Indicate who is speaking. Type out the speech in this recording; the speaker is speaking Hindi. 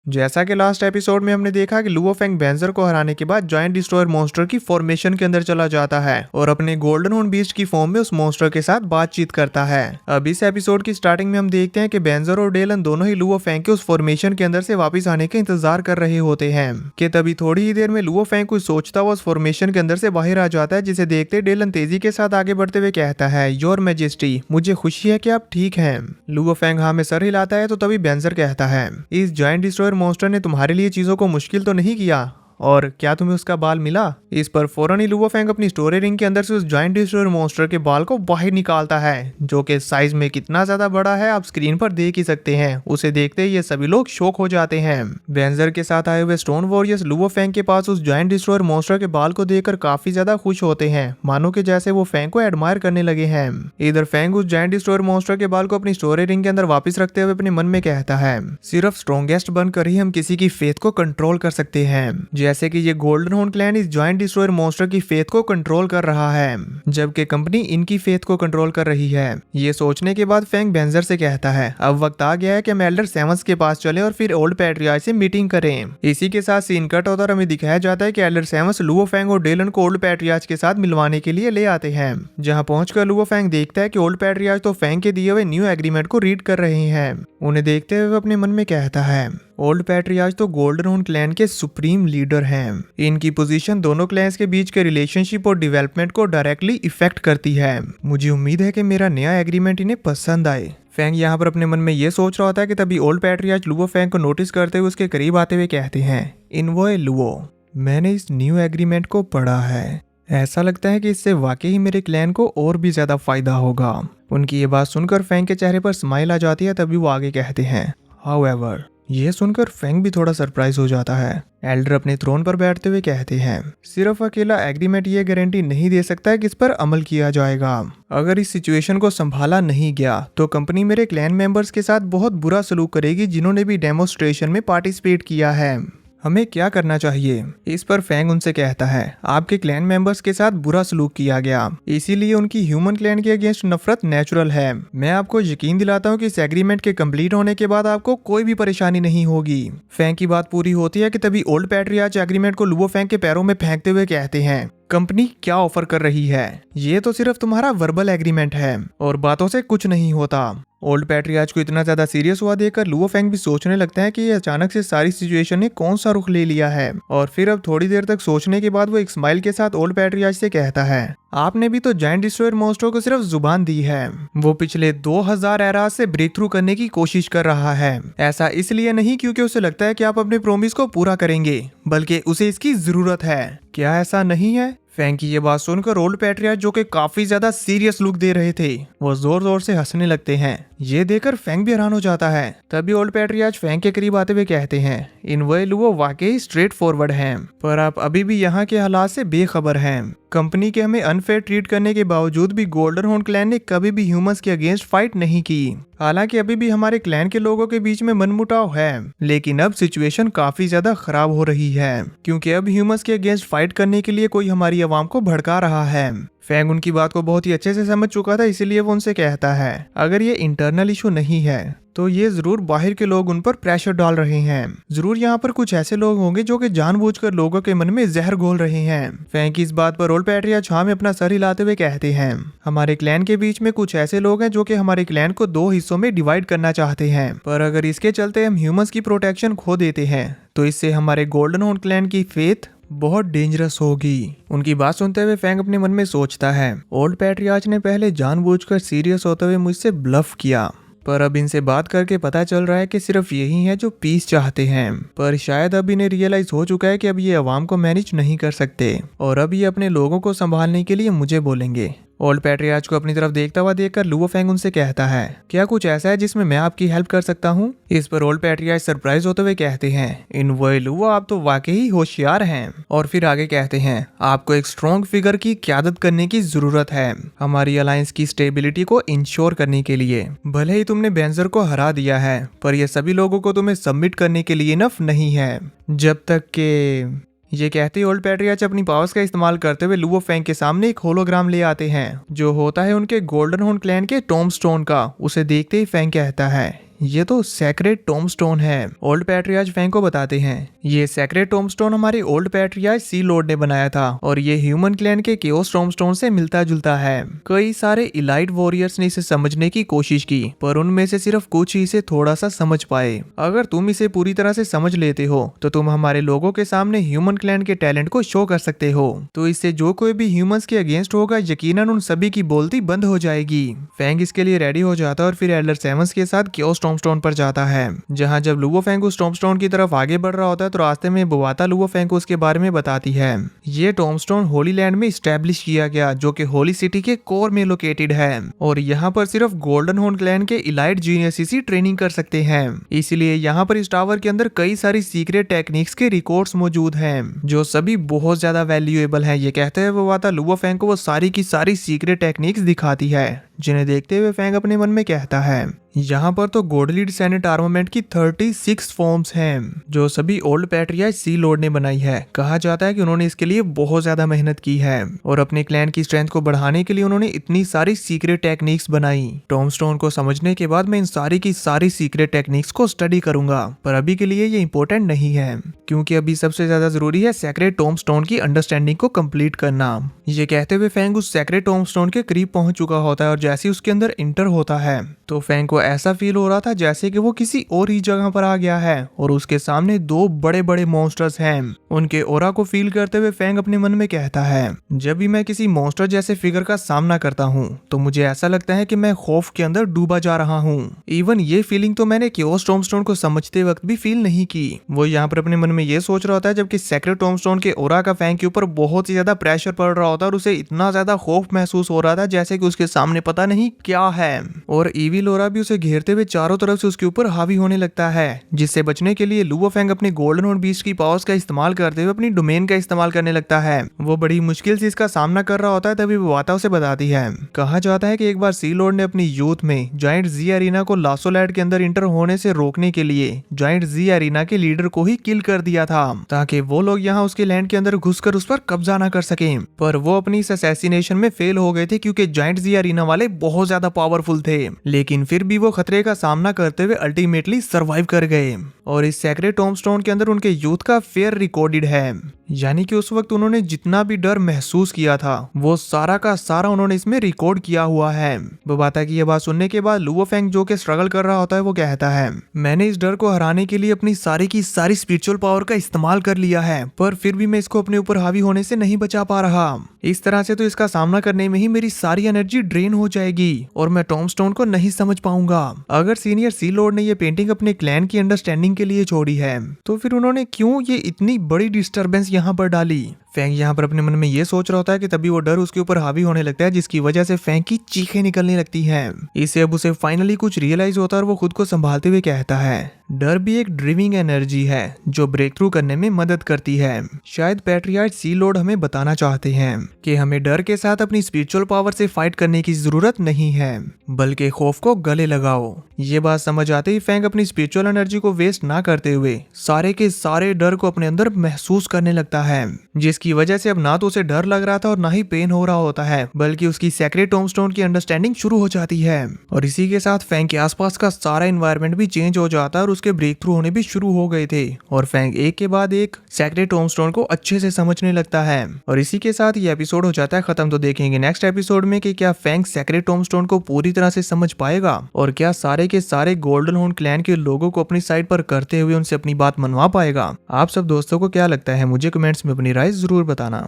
Speaker 1: जैसा कि लास्ट एपिसोड में हमने देखा कि लुओ फेंग बेंजर को हराने के बाद जायंट डिस्ट्रॉयर मॉन्स्टर की फॉर्मेशन के अंदर चला जाता है और अपने गोल्डन हॉर्न बीस्ट की फॉर्म में उस मॉन्स्टर के साथ बातचीत करता है। अब इस एपिसोड की स्टार्टिंग में हम देखते हैं कि बेंजर और डेलन दोनों ही लुओ फेंग के उस फॉर्मेशन के अंदर से वापस आने का इंतजार कर रहे होते हैं कि तभी थोड़ी ही देर में लुओ फेंग कुछ सोचता हुआ उस फॉर्मेशन के अंदर से बाहर आ जाता है, जिसे देखते डेलन तेजी के साथ आगे बढ़ते हुए कहता है, योर मैजेस्टी, मुझे खुशी है कि आप ठीक हैं। लुओ फेंग हाँ में सर हिलाता है तो तभी बेंजर कहता है, इस जायंट डिस्ट्रॉयर मॉन्स्टर ने तुम्हारे लिए चीजों को मुश्किल तो नहीं किया, और क्या तुम्हें उसका बाल मिला? इस पर फौरन ही लुओ फेंग अपनी स्टोरी रिंग के अंदर से उस जायंट डिस्ट्रॉयर मॉन्स्टर के बाल को बाहर निकालता है, जो कि साइज में कितना ज्यादा बड़ा है आप स्क्रीन पर देख ही सकते हैं। उसे देखते ही ये सभी लोग शॉक हो जाते हैं। बेंजर के साथ आए हुए स्टोन वॉरियर्स लुओ फेंग के पास उस जायंट डिस्ट्रॉयर मॉन्स्टर के बाल को देखकर काफी ज्यादा खुश होते हैं, मानो कि जैसे वो फेंग को एडमायर करने लगे हैं। इधर फेंग उस जायंट डिस्ट्रॉयर मॉन्स्टर के बाल को अपनी स्टोरी रिंग के अंदर वापस रखते हुए अपने मन में कहता है, सिर्फ स्ट्रॉन्गेस्ट बनकर ही हम किसी की फेथ को कंट्रोल कर सकते हैं, जैसे कि ये गोल्डन हॉर्न क्लैन इस जायंट डिस्ट्रॉयर मॉन्स्टर की फेथ को कंट्रोल कर रहा है, जबकि कंपनी इनकी फेथ को कंट्रोल कर रही है। ये सोचने के बाद फेंग बेंजर से कहता है, अब वक्त आ गया है कि हम एल्डर सेवंस के पास चलें और फिर ओल्ड पैट्रियार्च से मीटिंग करें। इसी के साथ सीन कट होता और हमें दिखाया जाता है कि एल्डर सेवंस लुओ फेंग और डेलन को ओल्ड पैट्रियार्च के साथ मिलवाने के लिए ले आते हैं। जहां पहुंचकर लुओ फेंग देखता है कि ओल्ड पैट्रियार्च तो फेंग के दिए हुए न्यू एग्रीमेंट को रीड कर रहे हैं। उन्हें देखते हुए अपने मन में कहता है, ओल्ड पैट्रियार्च तो गोल्डन हॉर्न क्लैन के सुप्रीम लीडर हैं। इनकी पोजीशन दोनों क्लैंस के बीच के रिलेशनशिप और डेवलपमेंट को डायरेक्टली इफेक्ट करती है। मुझे उम्मीद है कि मेरा नया एग्रीमेंट इन्हें पसंद आए। फेंग यहाँ पर अपने मन में ये सोच रहा होता है कि तभी ओल्ड पैट्रियार्च लुओ फेंग को नोटिस करते हुए उसके करीब आते हुए कहते हैं, इनवॉय लुओ, मैंने इस न्यू एग्रीमेंट को पढ़ा है। ऐसा लगता है कि इससे वाकई ही मेरे क्लैन को और भी ज्यादा फायदा होगा। उनकी ये बात सुनकर फेंग के चेहरे पर स्माइल आ जाती है। तभी वो आगे कहते हैं, हाउएवर, यह सुनकर फेंग भी थोड़ा सरप्राइज हो जाता है। एल्डर अपने थ्रोन पर बैठते हुए कहते हैं, सिर्फ अकेला एग्रीमेंट ये गारंटी नहीं दे सकता है कि इस पर अमल किया जाएगा। अगर इस सिचुएशन को संभाला नहीं गया तो कंपनी मेरे क्लैन मेंबर्स के साथ बहुत बुरा सलूक करेगी, जिन्होंने भी डेमोन्स्ट्रेशन में पार्टिसिपेट किया है। हमें क्या करना चाहिए? इस पर फेंग उनसे कहता है, आपके क्लैन मेंबर्स के साथ बुरा सलूक किया गया, इसीलिए उनकी ह्यूमन क्लैन के अगेंस्ट नफरत नेचुरल है। मैं आपको यकीन दिलाता हूँ कि इस एग्रीमेंट के कंप्लीट होने के बाद आपको कोई भी परेशानी नहीं होगी। फेंग की बात पूरी होती है कि तभी ओल्ड पैट्रियार्च एग्रीमेंट को लुओ फेंग के पैरों में फेंकते हुए कहते हैं, कंपनी क्या ऑफर कर रही है? ये तो सिर्फ तुम्हारा वर्बल एग्रीमेंट है और बातों से कुछ नहीं होता। ओल्ड पैट्रियार्च को इतना ज्यादा सीरियस हुआ देखकर लुओ फेंग भी सोचने लगता है कि ये अचानक से सारी सिचुएशन ने कौन सा रुख ले लिया है। और फिर अब थोड़ी देर तक सोचने के बाद वो एक स्माइल के साथ ओल्ड पैट्रियार्च से कहता है, आपने भी तो जायंट डिस्ट्रॉयर मॉन्स्टर को सिर्फ जुबान दी है। वो पिछले 2000 एराज से ब्रेक थ्रू करने की कोशिश कर रहा है। ऐसा इसलिए नहीं क्योंकि उसे लगता है कि आप अपने प्रोमिस को पूरा करेंगे, बल्कि उसे इसकी जरूरत है। क्या ऐसा नहीं है? फेंग की ये बात सुनकर ओल्ड पैट्रियार्च, जो कि काफी ज्यादा सीरियस लुक दे रहे थे, वो जोर जोर से हंसने लगते हैं। ये देखकर फेंग भी हैरान हो जाता है। तभी ओल्ड पैट्रियार्च फेंग के करीब आते हुए कहते हैं, इनवॉय लुओ वाकई स्ट्रेट फॉरवर्ड हैं, पर आप अभी भी यहाँ के हालात से बेखबर हैं। कंपनी के हमें अनफेयर ट्रीट करने के बावजूद भी गोल्डन हॉर्न क्लैन ने कभी भी ह्यूमंस के अगेंस्ट फाइट नहीं की। हालांकि अभी भी हमारे क्लैन के लोगों के बीच में मनमुटाव है, लेकिन अब सिचुएशन काफी ज्यादा खराब हो रही है, क्योंकि अब ह्यूमंस के अगेंस्ट फाइट करने के लिए कोई हमारी आवाम को भड़का रहा है। फेंग उनकी बात को बहुत ही अच्छे से समझ चुका था, इसीलिए वो उनसे कहता है, अगर ये इंटरनल इशू नहीं है तो ये जरूर बाहर के लोग उन पर प्रेशर डाल रहे हैं। जरूर यहाँ पर कुछ ऐसे लोग होंगे जो कि जानबूझकर लोगों के मन में जहर घोल रहे हैं। फेंग की इस बात पर ओल्ड पैट्रियार्च में अपना सर हिलाते हुए कहते हैं, हमारे क्लैन के बीच में कुछ ऐसे लोग हैं जो कि हमारे क्लैन को 2 हिस्सों में डिवाइड करना चाहते हैं, पर अगर इसके चलते हम ह्यूमंस की प्रोटेक्शन खो देते हैं तो इससे हमारे गोल्डन हॉर्न क्लैन की फेथ बहुत डेंजरस होगी। उनकी बात सुनते हुए फेंग अपने मन में सोचता है, ओल्ड पैट्रियार्च ने पहले जानबूझकर सीरियस होते हुए मुझसे ब्लफ किया, पर अब इनसे बात करके पता चल रहा है कि सिर्फ यही है जो पीस चाहते हैं। पर शायद अब इन्हें रियलाइज हो चुका है कि अब ये अवाम को मैनेज नहीं कर सकते और अब ये अपने लोगों को संभालने के लिए मुझे बोलेंगे। ओल्ड पैट्रियार्च को अपनी तरफ देखता हुआ देखकर लुओ फेंग उनसे कहता है, क्या कुछ ऐसा है जिसमें मैं आपकी हेल्प कर सकता हूँ? इस पर ओल्ड पैट्रियार्च सरप्राइज होते हुए कहते हैं, इनवॉय लुओ, आप तो वाकई होशियार हैं। और फिर आगे कहते हैं, आपको एक स्ट्रॉन्ग फिगर की क़यादत करने की जरूरत है हमारी अलायंस की स्टेबिलिटी को इंश्योर करने के लिए। भले ही तुमने बेंजर को हरा दिया है, पर यह सभी लोगों को तुम्हें सबमिट करने के लिए इनफ नहीं है। जब तक के ये कहते ही ओल्ड पैट्रियार्च अपनी पावर्स का इस्तेमाल करते हुए लुओ फेंग के सामने एक होलोग्राम ले आते हैं, जो होता है उनके गोल्डन हॉर्न क्लैन के टॉम स्टोन का। उसे देखते ही फेंग कहता है, ये तो सैक्रेड टोम्बस्टोन है। ओल्ड पैट्रियार्च फैंग को बताते हैं ये सैक्रेड टोम्बस्टोन हमारे ओल्ड पैट्रियार्च सी लॉर्ड ने बनाया था और ये ह्यूमन क्लैन के केओस टोम्बस्टोन से मिलता जुलता है। कई सारे इलाइट वॉरियर्स ने इसे समझने की कोशिश की पर उनमें से सिर्फ कुछ ही इसे थोड़ा सा समझ पाए। अगर तुम इसे पूरी तरह से समझ लेते हो तो तुम हमारे लोगों के सामने ह्यूमन क्लैन के टैलेंट को शो कर सकते हो। तो इससे जो कोई भी ह्यूमंस के अगेंस्ट होगा यकीनन उन सभी की बोलती बंद हो जाएगी। फैंग इसके लिए रेडी हो जाता है और फिर एल्डर सेवंस के साथ केओस टोम्बस्टोन पर जाता है। जहां जब लुओ फेंग उस टोम्बस्टोन की तरफ आगे बढ़ रहा होता है तो रास्ते में बुवाता लुओ फेंग को उसके बारे में बताती है। ये टोम्बस्टोन होली लैंड में स्टैब्लिश किया गया जो कि होली सिटी के कोर में लोकेटेड है और यहाँ पर सिर्फ गोल्डन हॉर्न क्लैन के इलाइट जीनियस ही ट्रेनिंग कर सकते हैं। इसलिए यहाँ पर इस टावर के अंदर कई सारी सीक्रेट टेक्निक्स के रिकॉर्ड्स मौजूद हैं जो सभी बहुत ज्यादा वैल्यूएबल हैं। ये कहते हुए बुवाता लुओ फेंग को वो सारी की सारी सीक्रेट टेक्निक्स दिखाती है जिन्हें देखते हुए फैंग अपने मन में कहता है यहाँ पर तो गॉडली डिसेंडेंट आर्मामेंट की 36 फॉर्म्स हैं जो सभी ओल्ड पैट्रियार्च सी लॉर्ड ने बनाई है। कहा जाता है कि उन्होंने इसके लिए बहुत ज्यादा मेहनत की है और अपने क्लैन की स्ट्रेंथ को बढ़ाने के लिए उन्होंने इतनी सारी सीक्रेट टेक्निक्स बनाई। टोम्बस्टोन को समझने के बाद मैं इन सारी की सारी सीक्रेट टेक्निक्स को स्टडी करूंगा पर अभी के लिए ये इंपॉर्टेंट नहीं है क्योंकि अभी सबसे ज्यादा जरूरी है सैक्रेड टोम्बस्टोन की अंडरस्टैंडिंग को कंप्लीट करना। ये कहते हुए फैंग उस सैक्रेड टोम्बस्टोन के करीब पहुंच चुका होता है और जैसे ही उसके अंदर इंटर होता है तो फैंग को ऐसा फील हो रहा था जैसे कि वो किसी और ही जगह पर आ गया है और उसके सामने दो बड़े बड़े मॉन्स्टर्स हैं। उनके ऑरा को फील करते हुए फैंग अपने मन में कहता है जब भी मैं किसी मॉन्स्टर जैसे फिगर का सामना करता हूँ तो मुझे ऐसा लगता है कि मैं खौफ के अंदर डूबा जा रहा हूँ। इवन ये फीलिंग तो मैंने केओस टोम्बस्टोन को समझते वक्त भी फील नहीं की। वो यहाँ पर अपने मन में ये सोच रहा होता है जबकि सैक्रेड टोम्बस्टोन के ऑरा का फैंग के ऊपर बहुत ही ज्यादा प्रेशर पड़ रहा होता है और उसे इतना ज्यादा खौफ महसूस हो रहा था जैसे कि उसके सामने पता नहीं क्या है और ईविल ऑरा भी उसे घेरते हुए चारों तरफ से उसके ऊपर हावी होने लगता है। जिससे बचने के लिए लुओ फेंग अपने गोल्डन हॉर्न बीस्ट की पावर्स का इस्तेमाल करते हुए अपनी डोमेन का इस्तेमाल करने लगता है। वो बड़ी मुश्किल से इसका सामना कर रहा होता है तभी बुवाता उसे बताती है। कहा जाता है कि एक बार सी लॉर्ड ने अपनी यूथ में जायंट जी एरिना को लासोलैड के अंदर इंटर होने से रोकने के लिए जायंट जी एरिना के लीडर को ही किल कर दिया था ताकि वो लोग यहाँ उसके लैंड के अंदर घुसकर उस पर कब्जा न कर सके। पर वो अपनी इस असैसिनेशन में फेल हो गए थे क्योंकि जायंट जी एरिना वाले बहुत ज्यादा पावरफुल थे लेकिन फिर भी वो खतरे का सामना करते हुए अल्टीमेटली सरवाइव कर गए और इस सैक्रेड टोम्बस्टोन के अंदर उनके यूथ का फेयर रिकॉर्डेड है। यानी कि उस वक्त उन्होंने जितना भी डर महसूस किया था वो सारा का सारा उन्होंने इसमें रिकॉर्ड किया हुआ है। बुवाता की यह बात सुनने के बाद लुओ फेंग जो कि स्ट्रगल कर रहा होता है वो कहता है मैंने इस डर को हराने के लिए अपनी सारी की सारी स्पिरिचुअल पावर का इस्तेमाल कर लिया है पर फिर भी मैं इसको अपने ऊपर हावी होने से नहीं बचा पा रहा। इस तरह से तो इसका सामना करने में ही मेरी सारी एनर्जी ड्रेन हो जाएगी और मैं टोम्बस्टोन को नहीं समझ पाऊंगा। अगर सीनियर सी लॉर्ड ने ये पेंटिंग अपने क्लैन की अंडरस्टैंडिंग के लिए छोड़ी है तो फिर उन्होंने क्यों ये इतनी बड़ी डिस्टरबेंस यहाँ पर डाली। फैंग यहाँ पर अपने मन में ये सोच रहा होता है कि तभी वो डर उसके ऊपर हावी होने लगता है जिसकी वजह से फैंग की चीखें निकलने लगती हैं। इससे अब उसे फाइनली कुछ रियलाइज होता है और वो खुद को संभालते हुए कहता है डर भी एक ड्रीविंग एनर्जी है जो ब्रेक थ्रू करने में मदद करती है। शायद पैट्रियार्च सी लॉर्ड हमें बताना चाहते हैं कि हमें डर के साथ अपनी स्पिरिचुअल पावर से फाइट करने की जरूरत नहीं है बल्कि खौफ को गले लगाओ। ये बात समझ आते ही फैंग अपनी स्पिरिचुअल एनर्जी को वेस्ट ना करते हुए सारे के सारे डर को अपने अंदर महसूस करने लगता है जिसकी वजह से अब ना तो उसे डर लग रहा था और ना ही पेन हो रहा होता है बल्कि उसकी सैक्रेड टोम्बस्टोन की अंडरस्टैंडिंग शुरू हो जाती है और इसी के साथ फैंग के आसपास का सारा एनवायरनमेंट भी चेंज हो जाता है और उसके ब्रेक थ्रू होने भी शुरू हो गए थे और फैंग एक के बाद एक सैक्रेड टोम्बस्टोन को अच्छे से समझने लगता है। और इसी के साथ ये एपिसोड हो जाता है खत्म। तो देखेंगे नेक्स्ट एपिसोड में कि क्या फैंग सैक्रेड टोम्बस्टोन को पूरी तरह से समझ पाएगा और क्या सारे के सारे गोल्डन हॉर्न क्लैन के लोगों को अपनी साइड पर करते हुए उनसे अपनी बात मनवा पाएगा। आप सब दोस्तों को क्या लगता है मुझे कमेंट्स में अपनी राय जरूर बताना।